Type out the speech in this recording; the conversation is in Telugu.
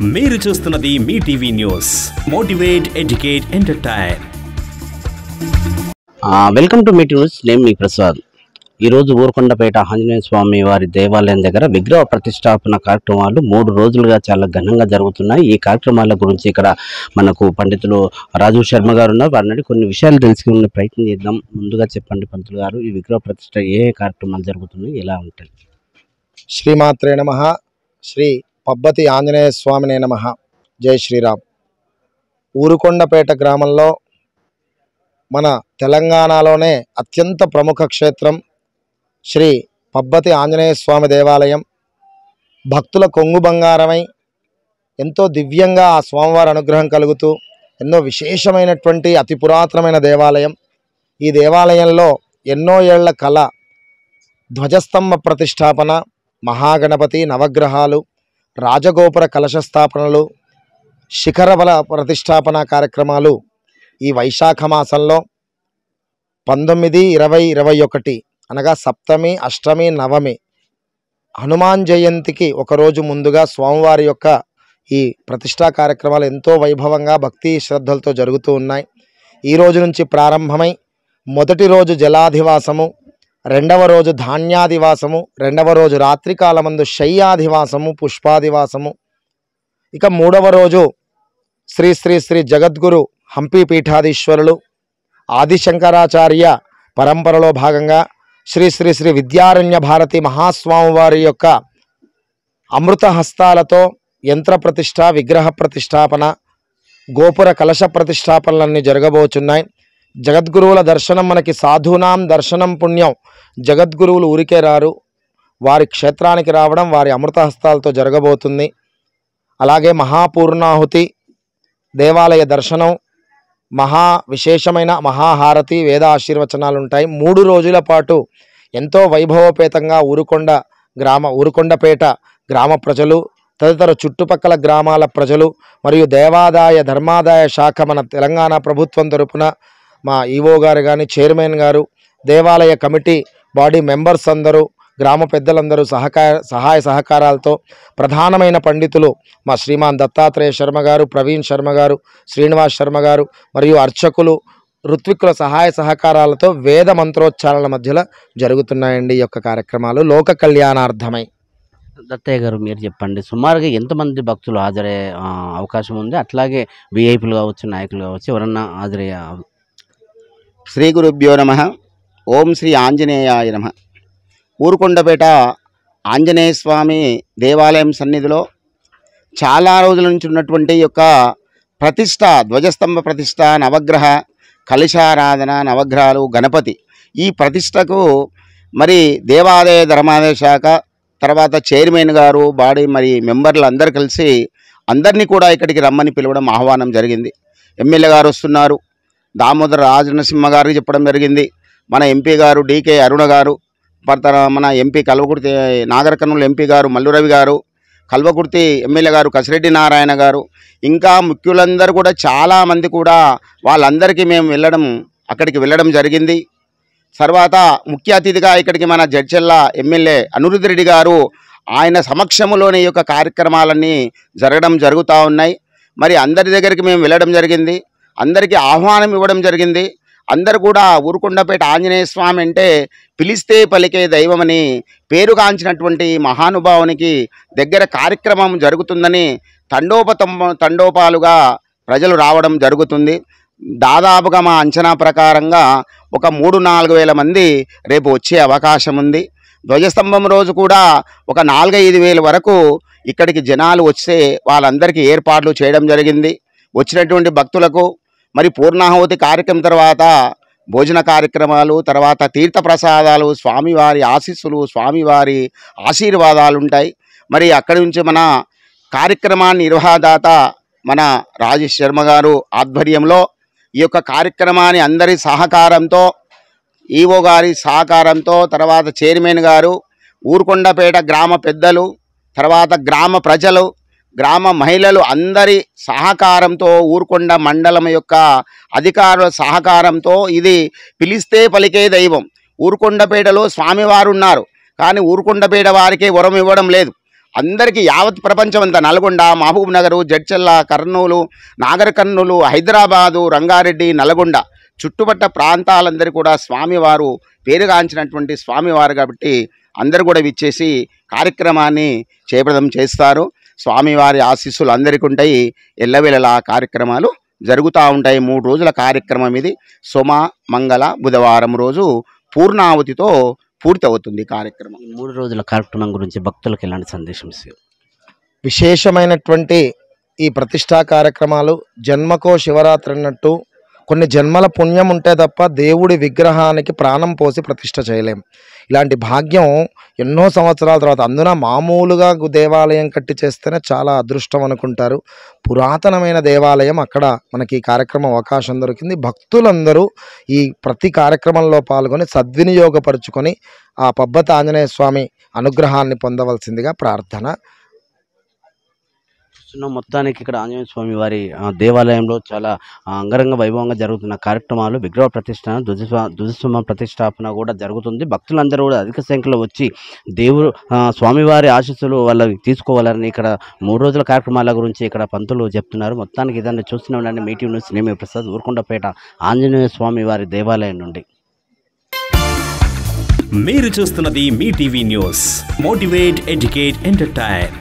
మీరు చూస్తున్నది Mee TV news. Motivate, educate, entertain. Welcome to Mee news. నేను మీ ప్రసాద్. ఈరోజు ఊరుకొండపేట ఆంజనేయ స్వామి వారి దేవాలయం దగ్గర విగ్రహ ప్రతిష్టాపన కార్యక్రమాలు 3 రోజులుగా చాలా ఘనంగా జరుగుతున్నాయి. ఈ కార్యక్రమాల గురించి ఇక్కడ మనకు పండితులు రాజు శర్మ గారు ఉన్నారు. వారిని కొన్ని విషయాలు తెలుసుకునే ప్రయత్నం చేద్దాం. ముందుగా చెప్పండి పంతులు గారు, ఈ విగ్రహ ప్రతిష్ట ఏ కార్యక్రమాలు జరుగుతున్నాయి, ఎలా ఉంటాయి? శ్రీమాత్రే నమః. శ్రీ పబ్బతి ఆంజనేయ స్వామినే నమః. జై శ్రీరామ్. ఊరుకొండపేట గ్రామంలో మన తెలంగాణలోనే అత్యంత ప్రముఖ క్షేత్రం శ్రీ పబ్బతి ఆంజనేయ స్వామి దేవాలయం. భక్తుల కొంగు బంగారమై ఎంతో దివ్యంగా ఆ స్వామివారి అనుగ్రహం కలుగుతూ ఎన్నో విశేషమైనటువంటి అతి పురాతనమైన దేవాలయం. ఈ దేవాలయంలో ఎన్నో ఏళ్ల కళ ధ్వజస్తంభ ప్రతిష్టాపన, మహాగణపతి, నవగ్రహాలు, రాజగోపుర కలశ స్థాపనలు, శిఖర బల ప్రతిష్టాపన కార్యక్రమాలు ఈ వైశాఖ మాసంలో 19, 20, 21 అనగా సప్తమి, అష్టమి, నవమి హనుమాన్ జయంతికి ఒకరోజు ముందుగా స్వామివారి యొక్క ఈ ప్రతిష్టా కార్యక్రమాలు ఎంతో వైభవంగా భక్తి శ్రద్ధలతో జరుగుతూ ఉన్నాయి. ఈ రోజు నుంచి ప్రారంభమై మొదటి రోజు జలాధివాసము, రెండవ రోజు ధాన్యాదివాసము, రెండవ రోజు రాత్రికాలమందు శయ్యాధివాసము, పుష్పాదివాసము, ఇక మూడవ రోజు శ్రీ శ్రీ శ్రీ జగద్గురు హంపి పీఠాధీశ్వరులు ఆదిశంకరాచార్య పరంపరలో భాగంగా శ్రీ శ్రీ శ్రీ విద్యారణ్య భారతి మహాస్వామి వారి యొక్క అమృత హస్తాలతో యంత్ర ప్రతిష్ట, విగ్రహ ప్రతిష్టాపన, గోపుర కలశ ప్రతిష్టాపనలన్నీ జరగబోచున్నాయి. జగద్గురువుల దర్శనం మనకి సాధూనాం దర్శనం పుణ్యం. జగద్గురువులు ఊరికే రారు, వారి క్షేత్రానికి రావడం వారి అమృత హస్తాలతో జరగబోతుంది. అలాగే మహాపూర్ణాహుతి, దేవాలయ దర్శనం, మహా విశేషమైన మహాహారతి, వేద ఆశీర్వచనాలు ఉంటాయి. 3 రోజుల పాటు ఎంతో వైభవోపేతంగా ఊరుకొండపేట గ్రామ ప్రజలు, తదితర చుట్టుపక్కల గ్రామాల ప్రజలు మరియు దేవాదాయ ధర్మాదాయ శాఖ మన తెలంగాణ ప్రభుత్వం తరపున మా ఈవో గారు కానీ, చైర్మన్ గారు, దేవాలయ కమిటీ బాడీ మెంబర్స్ అందరూ, గ్రామ పెద్దలందరూ సహాయ సహకారాలతో ప్రధానమైన పండితులు మా శ్రీమాన్ దత్తాత్రేయ శర్మ గారు, ప్రవీణ్ శర్మ గారు, శ్రీనివాస్ శర్మ గారు మరియు అర్చకులు, ఋత్విక్కుల సహాయ సహకారాలతో వేద మంత్రోచ్చారణల మధ్యలో జరుగుతున్నాయండి ఈ యొక్క కార్యక్రమాలు లోక కళ్యాణార్థమై. దత్తయ్య గారు, మీరు చెప్పండి, సుమారుగా ఎంతమంది భక్తులు హాజరయ్యే అవకాశం ఉంది? అట్లాగే విఐపీలు కావచ్చు, నాయకులు కావచ్చు, ఎవరన్నా హాజరయ్యే? శ్రీ గురుభ్యో నమః. ఓం శ్రీ ఆంజనేయాయ నమః. ఊరుకొండపేట ఆంజనేయ స్వామి దేవాలయం సన్నిధిలో చాలా రోజుల నుంచి ఉన్నటువంటి యొక్క ప్రతిష్ట, ధ్వజస్తంభ ప్రతిష్ట, నవగ్రహ కలశారాధన, నవగ్రహాలు, గణపతి, ఈ ప్రతిష్టకు మరి దేవాదాయ ధర్మాదాయ శాఖ తర్వాత చైర్మన్ గారు, బాడీ మరి మెంబర్లు అందరు కలిసి అందరినీ కూడా ఇక్కడికి రమ్మని పిలవడం, ఆహ్వానం జరిగింది. ఎమ్మెల్యే గారు వస్తున్నారు, దామోదర రాజనరసింహ గారికి చెప్పడం జరిగింది. మన ఎంపీ గారు డికే అరుణ గారు, మన ఎంపీ కల్వకుర్తి నాగరకర్నూలు ఎంపీ గారు మల్లురవి గారు, కల్వకుర్తి ఎమ్మెల్యే గారు కసిరెడ్డి నారాయణ గారు, ఇంకా ముఖ్యులందరూ కూడా చాలామంది కూడా వాళ్ళందరికీ మేము అక్కడికి వెళ్ళడం జరిగింది. తర్వాత ముఖ్య అతిథిగా ఇక్కడికి మన జడ్చెల్ల ఎమ్మెల్యే అనిరుద్ధ్ రెడ్డి గారు, ఆయన సమక్షంలోనే ఈ యొక్క కార్యక్రమాలన్నీ జరుగుతూ ఉన్నాయి. మరి అందరి దగ్గరికి మేము వెళ్ళడం జరిగింది, అందరికీ ఆహ్వానం ఇవ్వడం జరిగింది. అందరు కూడా ఊరుకొండపేట ఆంజనేయ స్వామి అంటే పిలిస్తే పలికే దైవమని పేరుగాంచినటువంటి మహానుభావునికి దగ్గర కార్యక్రమం జరుగుతుందని తండోపాలుగా ప్రజలు రావడం జరుగుతుంది. దాదాపుగా మా అంచనా ప్రకారంగా ఒక 3-4 వేల మంది రేపు వచ్చే అవకాశం ఉంది. ధ్వజస్తంభం రోజు కూడా ఒక 4-5 వేల వరకు ఇక్కడికి జనాలు వస్తే వాళ్ళందరికీ ఏర్పాట్లు చేయడం జరిగింది. వచ్చినటువంటి భక్తులకు మరి పూర్ణాహుతి కార్యక్రమం తర్వాత భోజన కార్యక్రమాలు, తర్వాత తీర్థప్రసాదాలు, స్వామివారి ఆశీస్సులు, స్వామివారి ఆశీర్వాదాలు ఉంటాయి. మరి అక్కడి నుంచి మన కార్యక్రమాన్ని నిర్వహదాత మన రాజేష్ శర్మ గారు ఆధ్వర్యంలో ఈ యొక్క కార్యక్రమాన్ని అందరి సహకారంతో, ఈవో గారి సహకారంతో, తర్వాత చైర్మన్ గారు, ఊరుకొండపేట గ్రామ పెద్దలు, తర్వాత గ్రామ ప్రజలు, గ్రామ మహిళలు అందరి సహకారంతో, ఊరుకొండ మండలం యొక్క అధికారుల సహకారంతో ఇది పిలిస్తే పలికే దైవం. ఊరుకొండపేటలో స్వామివారు ఉన్నారు, కానీ ఊరుకొండపేట వారికి వరం ఇవ్వడం లేదు. అందరికీ యావత్ ప్రపంచం అంతా నల్గొండ, మహబూబ్ నగరు, జడ్చల్ల, కర్నూలు, నాగర్ కర్నూలు, హైదరాబాదు, రంగారెడ్డి, నల్గొండ చుట్టుపట్ల ప్రాంతాలందరూ కూడా స్వామివారు పేరుగాంచినటువంటి స్వామివారు కాబట్టి అందరూ కూడా విచ్చేసి కార్యక్రమాన్ని చేపదం చేస్తారు. స్వామివారి ఆశీస్సులు అందరికీ ఉంటాయి. ఎల్లవేళలా కార్యక్రమాలు జరుగుతూ ఉంటాయి. 3 రోజుల కార్యక్రమం ఇది. సోమ, మంగళ, బుధవారం రోజు పూర్ణావతితో పూర్తి అవుతుంది కార్యక్రమం. 3 రోజుల కార్యక్రమం గురించి భక్తులకు ఎలాంటి సందేశం ఇస్తారు? విశేషమైనటువంటి ఈ ప్రతిష్టా కార్యక్రమాలు జన్మకో శివరాత్రి అన్నట్టు కొన్ని జన్మల పుణ్యం ఉంటే తప్ప దేవుడి విగ్రహానికి ప్రాణం పోసి ప్రతిష్ట చేయలేం. ఇలాంటి భాగ్యం ఎన్నో సంవత్సరాల తర్వాత, అందున మామూలుగా దేవాలయం కట్టి చేస్తేనే చాలా అదృష్టం అనుకుంటారు. పురాతనమైన దేవాలయం, అక్కడ మనకి ఈ కార్యక్రమం అవకాశం దొరికింది. భక్తులందరూ ఈ ప్రతి కార్యక్రమంలో పాల్గొని సద్వినియోగపరుచుకొని ఆ పబ్బతి ఆంజనేయ స్వామి అనుగ్రహాన్ని పొందవలసిందిగా ప్రార్థన. మొత్తానికి ఇక్కడ ఆంజనేయ స్వామి వారి దేవాలయంలో చాలా అంగరంగ వైభవంగా జరుగుతున్న కార్యక్రమాలు, విగ్రహ ప్రతిష్ట, ధ్వజస్తంభం ప్రతిష్టాపన కూడా జరుగుతుంది. భక్తులందరూ కూడా అధిక సంఖ్యలో వచ్చి దేవుడు స్వామివారి ఆశీస్సులు వాళ్ళకి తీసుకోవాలని ఇక్కడ 3 రోజుల కార్యక్రమాల గురించి ఇక్కడ పంతులు చెప్తున్నారు. మొత్తానికి ఇదాన్ని చూస్తూనే ఉండండి. మీటివ్ న్యూస్. నేను ప్రసాద్, ఊరుకొండపేట ఆంజనేయ స్వామి వారి దేవాలయం నుండి. మీరు చూస్తున్నది Mee TV news. Motivate, educate, entertain.